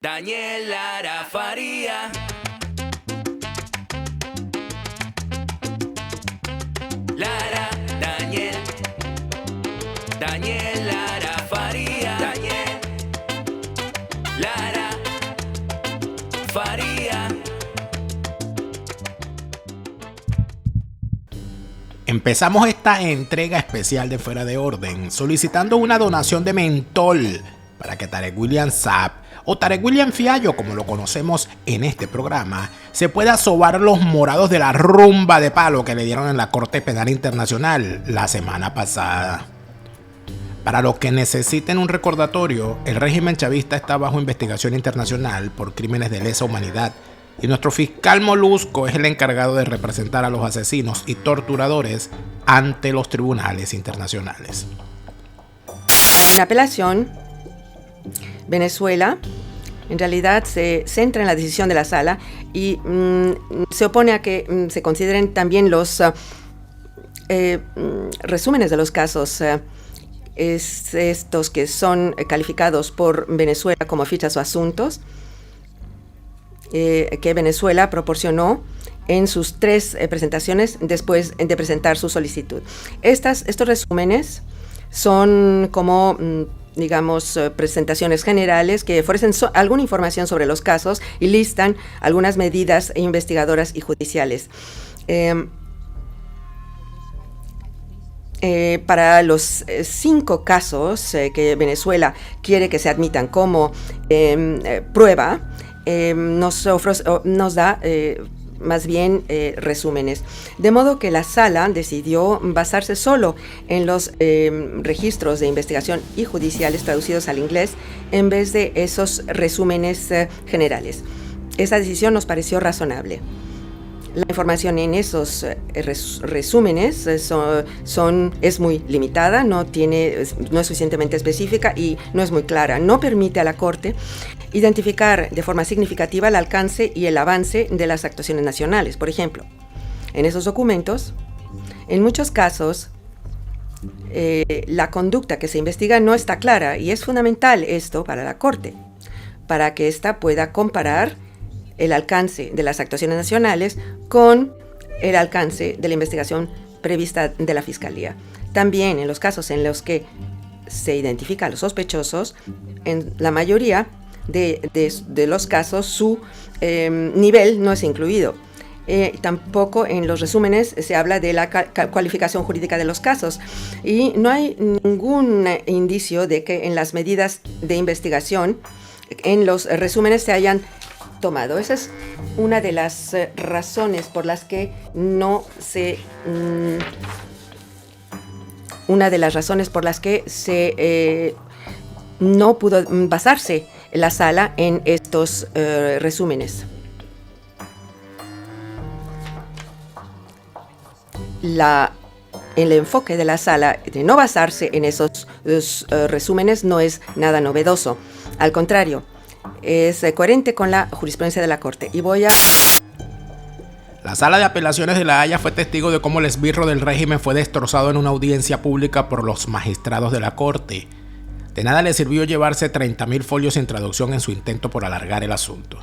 Daniel Lara Faría. Lara, Daniel. Daniel Lara Faría. Daniel Lara Faría. Empezamos esta entrega especial de Fuera de Orden solicitando una donación de mentol para que Tarek William Saab, o Tarek William Fiallo como lo conocemos en este programa, se pueda sobar los morados de la rumba de palo que le dieron en la Corte Penal Internacional la semana pasada. Para los que necesiten un recordatorio, el régimen chavista está bajo investigación internacional por crímenes de lesa humanidad y nuestro fiscal Molusco es el encargado de representar a los asesinos y torturadores ante los tribunales internacionales. En apelación, Venezuela en realidad se centra en la decisión de la sala y se opone a que se consideren también los resúmenes de los casos, estos que son calificados por Venezuela como fichas o asuntos, que Venezuela proporcionó en sus 3 presentaciones después de presentar su solicitud. Estos resúmenes son como digamos, presentaciones generales que ofrecen alguna información sobre los casos y listan algunas medidas investigadoras y judiciales. Para los 5 casos que Venezuela quiere que se admitan como prueba, nos da más bien resúmenes. De modo que la sala decidió basarse solo en los registros de investigación y judiciales traducidos al inglés en vez de esos resúmenes generales. Esa decisión nos pareció razonable. La información en esos resúmenes es muy limitada, no es suficientemente específica y no es muy clara. No permite a la Corte identificar de forma significativa el alcance y el avance de las actuaciones nacionales. Por ejemplo, en esos documentos, en muchos casos, la conducta que se investiga no está clara y es fundamental esto para la Corte, para que ésta pueda comparar el alcance de las actuaciones nacionales con el alcance de la investigación prevista de la Fiscalía. También en los casos en los que se identifica a los sospechosos, en la mayoría de los casos su nivel no es incluido. Tampoco en los resúmenes se habla de la cualificación jurídica de los casos y no hay ningún indicio de que en las medidas de investigación en los resúmenes se hayan tomado. Esa es una de las razones por las que no pudo basarse la sala en estos resúmenes. El enfoque de la sala de no basarse en esos resúmenes no es nada novedoso. Al contrario, es coherente con la jurisprudencia de la Corte. La Sala de Apelaciones de La Haya fue testigo de cómo el esbirro del régimen fue destrozado en una audiencia pública por los magistrados de la Corte. De nada le sirvió llevarse 30.000 folios sin traducción en su intento por alargar el asunto.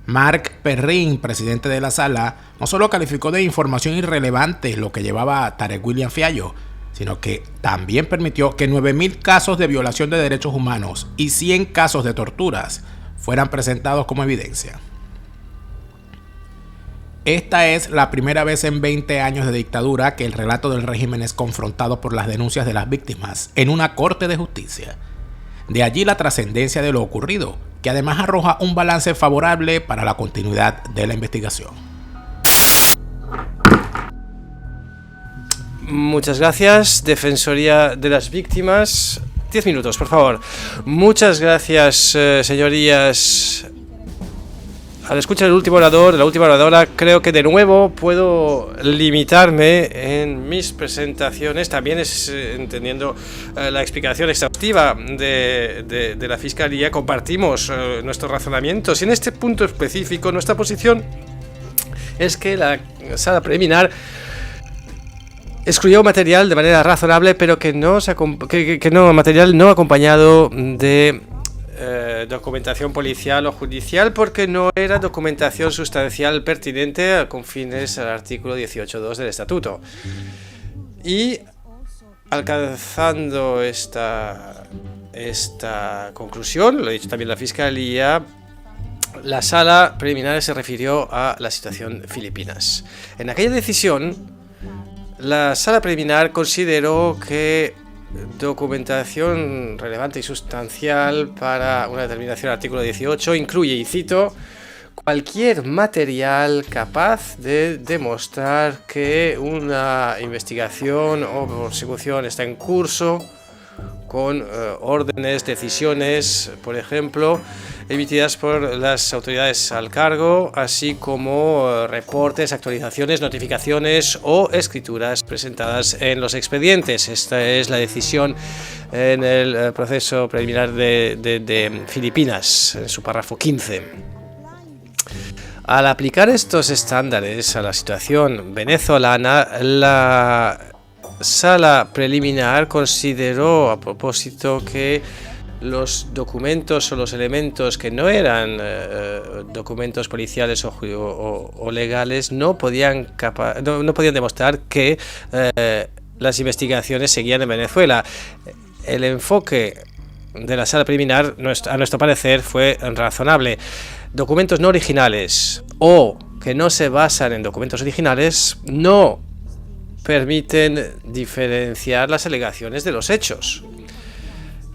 Marc Perrin, presidente de la sala, no solo calificó de información irrelevante lo que llevaba a Tarek William Fiallo, sino que también permitió que 9.000 casos de violación de derechos humanos y 100 casos de torturas fueran presentados como evidencia. Esta es la primera vez en 20 años de dictadura que el relato del régimen es confrontado por las denuncias de las víctimas en una corte de justicia. De allí la trascendencia de lo ocurrido, que además arroja un balance favorable para la continuidad de la investigación. Muchas gracias, Defensoría de las Víctimas. 10 minutos, por favor. Muchas gracias, señorías. Al escuchar el último orador, la última oradora, creo que de nuevo puedo limitarme en mis presentaciones. También es entendiendo la explicación exhaustiva de la Fiscalía, compartimos nuestros razonamientos. Y en este punto específico, nuestra posición es que la sala preliminar excluyó material de manera razonable, pero que no material no acompañado de documentación policial o judicial porque no era documentación sustancial pertinente con fines al artículo 18.2 del Estatuto. Y alcanzando esta conclusión, lo ha dicho también la Fiscalía, la sala preliminar se refirió a la situación Filipinas. En aquella decisión, la sala preliminar consideró que documentación relevante y sustancial para una determinación del artículo 18 incluye, y cito, cualquier material capaz de demostrar que una investigación o persecución está en curso con órdenes, decisiones, por ejemplo, emitidas por las autoridades al cargo, así como reportes, actualizaciones, notificaciones o escrituras presentadas en los expedientes. Esta es la decisión en el proceso preliminar de Filipinas, en su párrafo 15. Al aplicar estos estándares a la situación venezolana, la sala preliminar consideró a propósito que los documentos o los elementos que no eran documentos policiales o legales no podían demostrar que las investigaciones seguían en Venezuela. El enfoque de la sala preliminar, a nuestro parecer, fue razonable. Documentos no originales o que no se basan en documentos originales no permiten diferenciar las alegaciones de los hechos.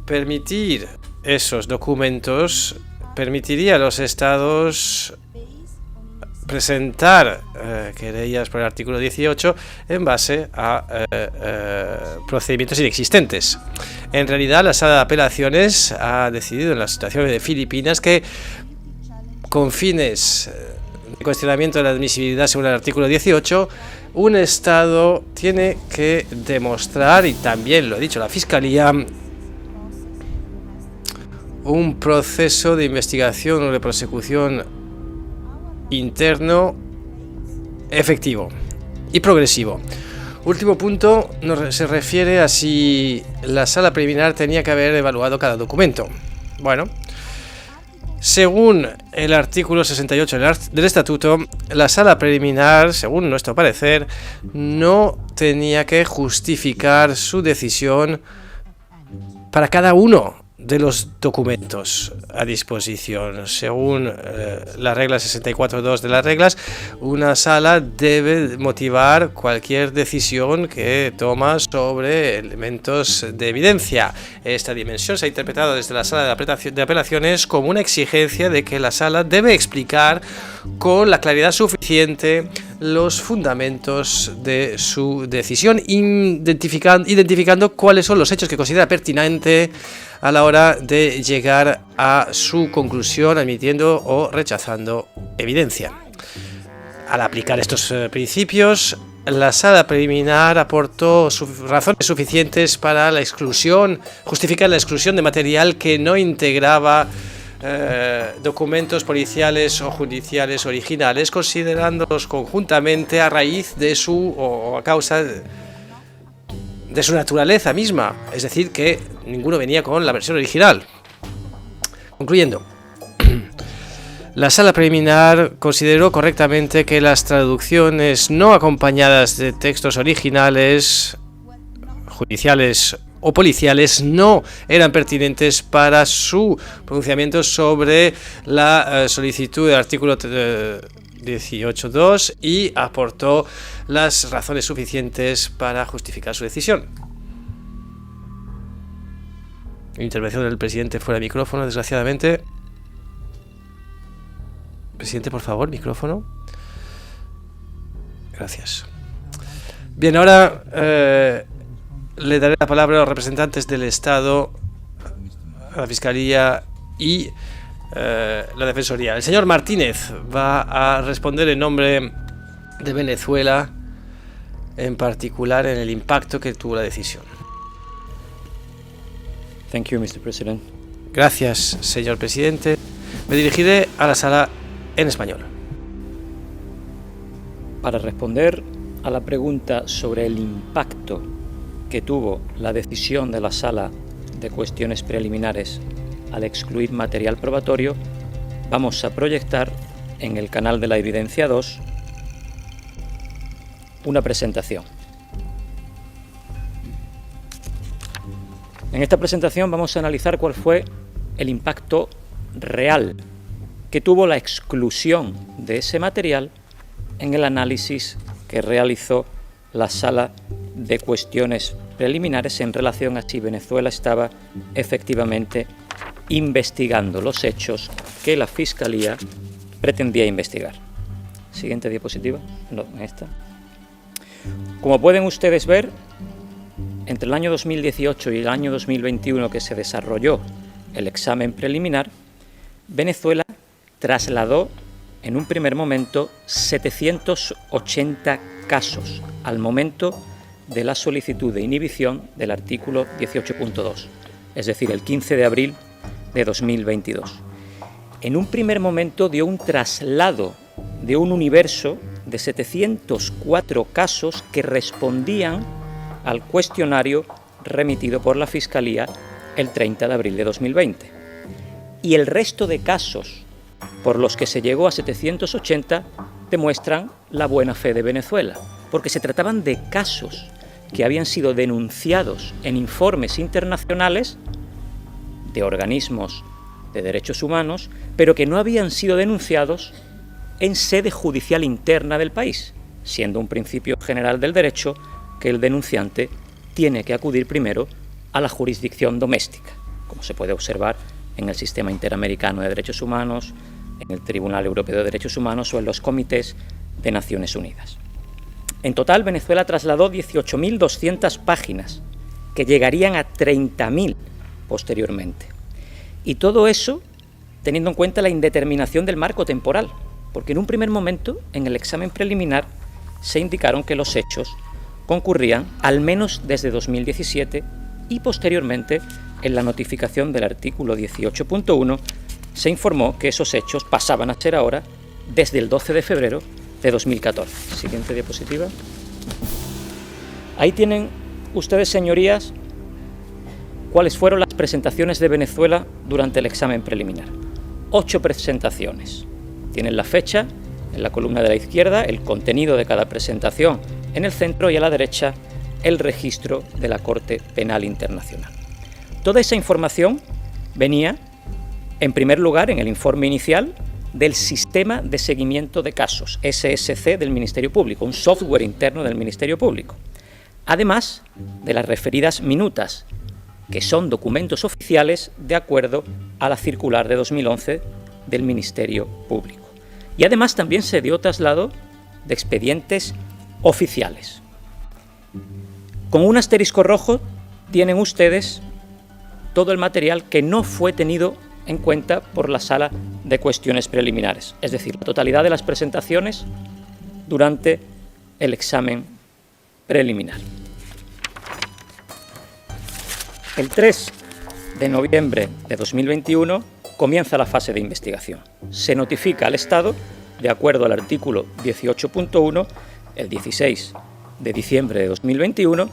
Permitir esos documentos permitiría a los estados presentar querellas por el artículo 18 en base a procedimientos inexistentes. En realidad, la sala de apelaciones ha decidido en la situación de Filipinas que, con fines de cuestionamiento de la admisibilidad según el artículo 18, un Estado tiene que demostrar, y también lo ha dicho la Fiscalía, un proceso de investigación o de persecución interno efectivo y progresivo. Último punto se refiere a si la sala preliminar tenía que haber evaluado cada documento. Bueno, según el artículo 68 del Estatuto, la sala preliminar, según nuestro parecer, no tenía que justificar su decisión para cada uno de los documentos a disposición. Según la regla 64.2 de las reglas, una sala debe motivar cualquier decisión que toma sobre elementos de evidencia. Esta dimensión se ha interpretado desde la sala de apelaciones como una exigencia de que la sala debe explicar con la claridad suficiente los fundamentos de su decisión, identificando cuáles son los hechos que considera pertinente a la hora de llegar a su conclusión, admitiendo o rechazando evidencia. Al aplicar estos principios, la sala preliminar aportó razones suficientes para justificar la exclusión de material que no integraba documentos policiales o judiciales originales, considerándolos conjuntamente a raíz de o a causa de su naturaleza misma, es decir, que ninguno venía con la versión original. Concluyendo, la sala preliminar consideró correctamente que las traducciones no acompañadas de textos originales, judiciales o policiales no eran pertinentes para su pronunciamiento sobre la solicitud del artículo 18.2 y aportó las razones suficientes para justificar su decisión. Intervención del presidente fuera de micrófono, desgraciadamente. Presidente, por favor, micrófono. Gracias. Bien, ahora le daré la palabra a los representantes del Estado, a la Fiscalía y la Defensoría. El señor Martínez va a responder en nombre de Venezuela, en particular en el impacto que tuvo la decisión. Thank you, Mr. President. Gracias, señor presidente. Me dirigiré a la sala en español. Para responder a la pregunta sobre el impacto que tuvo la decisión de la Sala de Cuestiones Preliminares al excluir material probatorio, vamos a proyectar en el canal de la Evidencia 2 una presentación. En esta presentación vamos a analizar cuál fue el impacto real que tuvo la exclusión de ese material en el análisis que realizó la Sala de Cuestiones Preliminares en relación a si Venezuela estaba efectivamente investigando los hechos que la Fiscalía pretendía investigar. Siguiente diapositiva. No, esta. Como pueden ustedes ver, entre el año 2018 y el año 2021 que se desarrolló el examen preliminar, Venezuela trasladó en un primer momento 780 casos al momento de la solicitud de inhibición del artículo 18.2, es decir, el 15 de abril de 2022. En un primer momento dio un traslado de un universo de 704 casos que respondían al cuestionario remitido por la Fiscalía el 30 de abril de 2020. Y el resto de casos por los que se llegó a 780 demuestran la buena fe de Venezuela, porque se trataban de casos que habían sido denunciados en informes internacionales de organismos de derechos humanos, pero que no habían sido denunciados en sede judicial interna del país, siendo un principio general del derecho que el denunciante tiene que acudir primero a la jurisdicción doméstica, como se puede observar en el Sistema Interamericano de Derechos Humanos, en el Tribunal Europeo de Derechos Humanos o en los comités de Naciones Unidas. En total, Venezuela trasladó 18.200 páginas, que llegarían a 30.000 posteriormente. Y todo eso teniendo en cuenta la indeterminación del marco temporal, porque en un primer momento, en el examen preliminar, se indicaron que los hechos concurrían al menos desde 2017 y posteriormente, en la notificación del artículo 18.1, se informó que esos hechos pasaban a ser ahora desde el 12 de febrero de 2014. Siguiente diapositiva. Ahí tienen ustedes, señorías, cuáles fueron las presentaciones de Venezuela durante el examen preliminar. 8 presentaciones. Tienen la fecha en la columna de la izquierda, el contenido de cada presentación en el centro y a la derecha el registro de la Corte Penal Internacional. Toda esa información venía, en primer lugar, en el informe inicial del Sistema de Seguimiento de Casos, SSC del Ministerio Público, un software interno del Ministerio Público, además de las referidas minutas, que son documentos oficiales de acuerdo a la circular de 2011 del Ministerio Público. Y además también se dio traslado de expedientes oficiales. Con un asterisco rojo tienen ustedes todo el material que no fue tenido en cuenta por la Sala de Cuestiones Preliminares, es decir, la totalidad de las presentaciones durante el examen preliminar. El 3 de noviembre de 2021 comienza la fase de investigación. Se notifica al Estado, de acuerdo al artículo 18.1, el 16 de diciembre de 2021,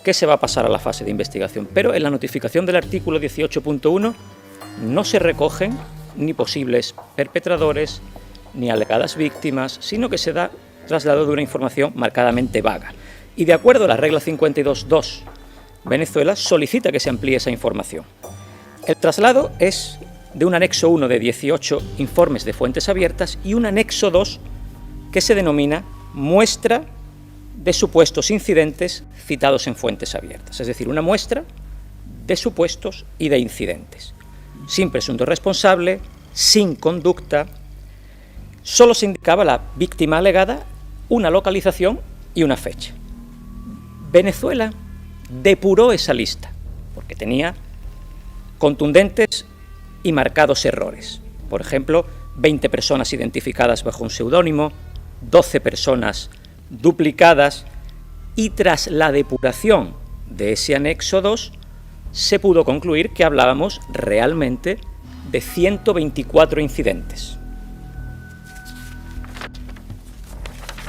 que se va a pasar a la fase de investigación. Pero en la notificación del artículo 18.1 no se recogen ni posibles perpetradores ni alegadas víctimas, sino que se da traslado de una información marcadamente vaga. Y de acuerdo a la regla 52.2, Venezuela solicita que se amplíe esa información. El traslado es de un anexo 1 de 18 informes de fuentes abiertas y un anexo 2 que se denomina muestra de supuestos incidentes citados en fuentes abiertas, es decir, una muestra de supuestos y de incidentes. Sin presunto responsable, sin conducta, solo se indicaba la víctima alegada, una localización y una fecha. Venezuela depuró esa lista, porque tenía contundentes y marcados errores. Por ejemplo, 20 personas identificadas bajo un seudónimo, 12 personas duplicadas, y tras la depuración de ese anexo 2, se pudo concluir que hablábamos realmente de 124 incidentes.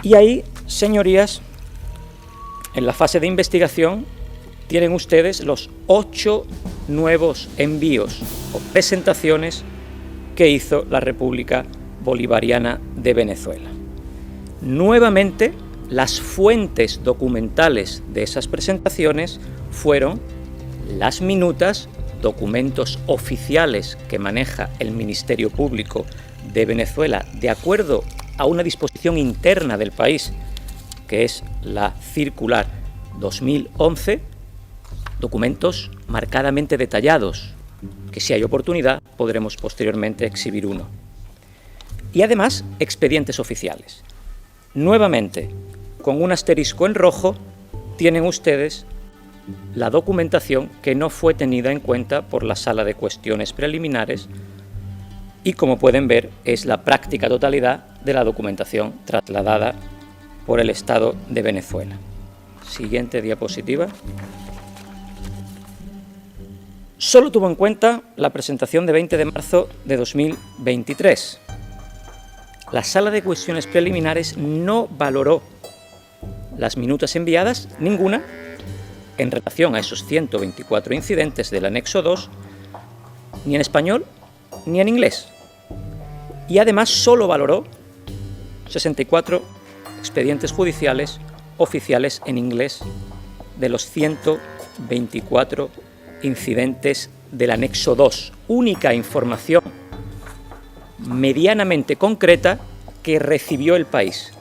Y ahí, señorías, en la fase de investigación, tienen ustedes los 8 nuevos envíos o presentaciones que hizo la República Bolivariana de Venezuela. Nuevamente, las fuentes documentales de esas presentaciones fueron las minutas, documentos oficiales que maneja el Ministerio Público de Venezuela de acuerdo a una disposición interna del país, que es la Circular 2011, documentos marcadamente detallados, que si hay oportunidad podremos posteriormente exhibir uno. Y además, expedientes oficiales. Nuevamente, con un asterisco en rojo, tienen ustedes la documentación que no fue tenida en cuenta por la Sala de Cuestiones Preliminares y, como pueden ver, es la práctica totalidad de la documentación trasladada por el Estado de Venezuela. Siguiente diapositiva. Solo tuvo en cuenta la presentación de 20 de marzo de 2023. La Sala de Cuestiones Preliminares no valoró las minutas enviadas, ninguna, en relación a esos 124 incidentes del anexo 2, ni en español ni en inglés. Y además solo valoró 64 expedientes judiciales oficiales en inglés de los 124 incidentes del anexo 2. Única información medianamente concreta que recibió el país,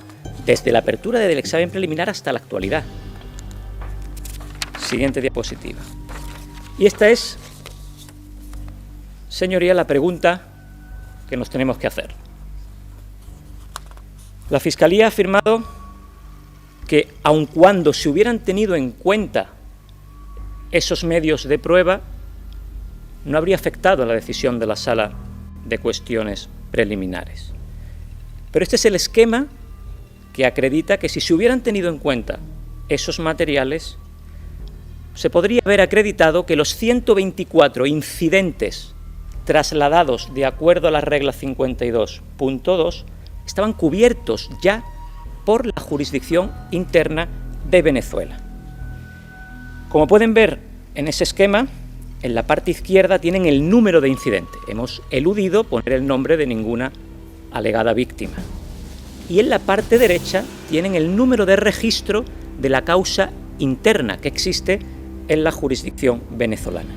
desde la apertura del examen preliminar hasta la actualidad. Siguiente diapositiva. Y esta es, señoría, la pregunta que nos tenemos que hacer. La Fiscalía ha afirmado que, aun cuando se hubieran tenido en cuenta esos medios de prueba, no habría afectado a la decisión de la Sala de Cuestiones Preliminares. Pero este es el esquema que acredita que si se hubieran tenido en cuenta esos materiales, se podría haber acreditado que los 124 incidentes trasladados de acuerdo a la regla 52.2 estaban cubiertos ya por la jurisdicción interna de Venezuela. Como pueden ver en ese esquema, en la parte izquierda tienen el número de incidente. Hemos eludido poner el nombre de ninguna alegada víctima. Y en la parte derecha tienen el número de registro de la causa interna que existe en la jurisdicción venezolana.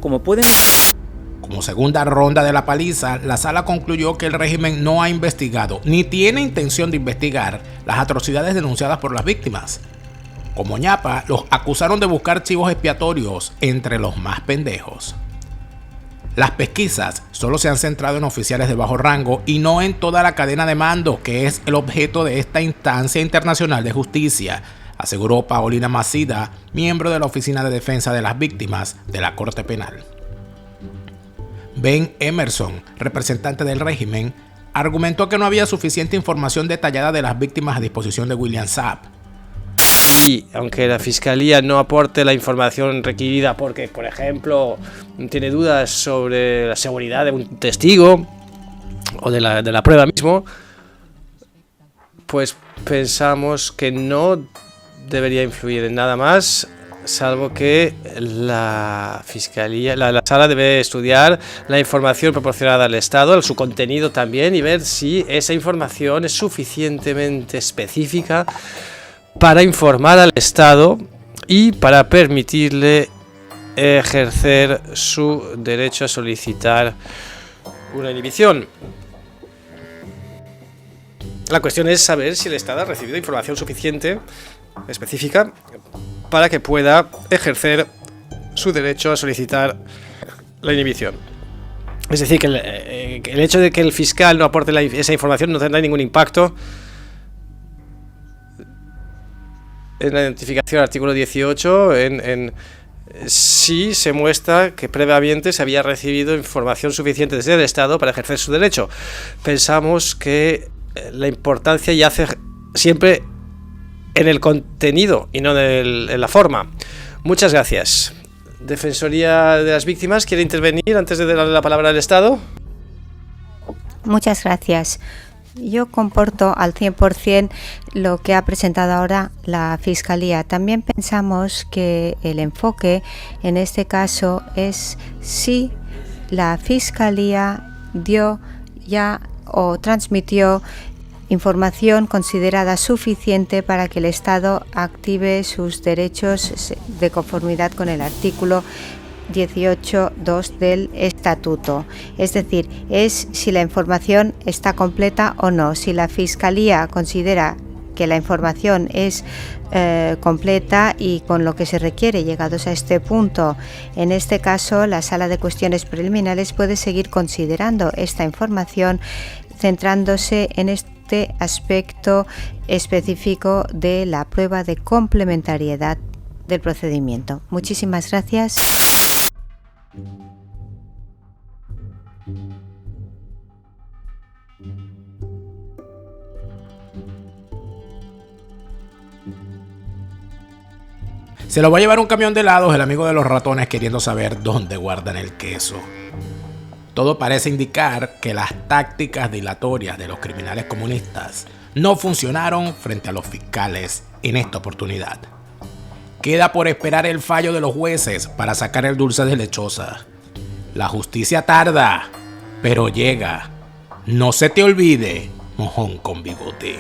Como pueden ver, como segunda ronda de la paliza, la sala concluyó que el régimen no ha investigado ni tiene intención de investigar las atrocidades denunciadas por las víctimas. Como ñapa, los acusaron de buscar chivos expiatorios entre los más pendejos. Las pesquisas solo se han centrado en oficiales de bajo rango y no en toda la cadena de mando, que es el objeto de esta instancia internacional de justicia, aseguró Paulina Macida, miembro de la Oficina de Defensa de las Víctimas de la Corte Penal. Ben Emerson, representante del régimen, argumentó que no había suficiente información detallada de las víctimas a disposición de William Saab. Y aunque la Fiscalía no aporte la información requerida porque, por ejemplo, tiene dudas sobre la seguridad de un testigo o de la prueba mismo, pues pensamos que no debería influir en nada más, salvo que la Fiscalía, la Sala debe estudiar la información proporcionada al Estado, su contenido también, y ver si esa información es suficientemente específica para informar al Estado y para permitirle ejercer su derecho a solicitar una inhibición. La cuestión es saber si el Estado ha recibido información suficiente, específica, para que pueda ejercer su derecho a solicitar la inhibición. Es decir, que el hecho de que el fiscal no aporte esa información no tendrá ningún impacto en la identificación del artículo 18, si se muestra que previamente se había recibido información suficiente desde el Estado para ejercer su derecho. Pensamos que la importancia yace siempre en el contenido y no en la forma. Muchas gracias. Defensoría de las Víctimas, ¿quiere intervenir antes de darle la palabra al Estado? Muchas gracias. Yo comporto al 100% lo que ha presentado ahora la Fiscalía. También pensamos que el enfoque en este caso es si la Fiscalía dio ya o transmitió información considerada suficiente para que el Estado active sus derechos de conformidad con el artículo 18.2 del Estatuto. Es decir, es si la información está completa o no. Si la Fiscalía considera que la información es completa y con lo que se requiere llegados a este punto, en este caso la Sala de Cuestiones Preliminares puede seguir considerando esta información centrándose en este aspecto específico de la prueba de complementariedad del procedimiento. Muchísimas gracias. Se lo va a llevar un camión de helados el amigo de los ratones queriendo saber dónde guardan el queso. Todo parece indicar que las tácticas dilatorias de los criminales comunistas no funcionaron frente a los fiscales en esta oportunidad. Queda por esperar el fallo de los jueces para sacar el dulce de lechosa. La justicia tarda, pero llega. No se te olvide, mojón con bigote.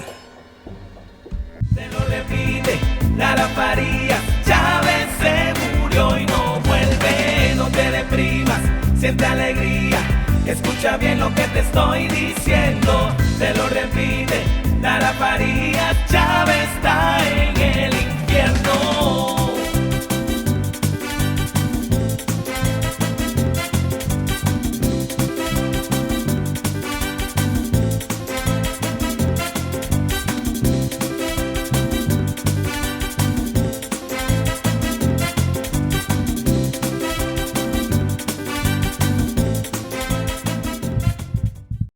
Se lo repite, Lara Farías, Chávez se murió y no vuelve. No te deprimas, siente alegría, escucha bien lo que te estoy diciendo. Se lo repite, Lara Farías, Chávez está en el infierno.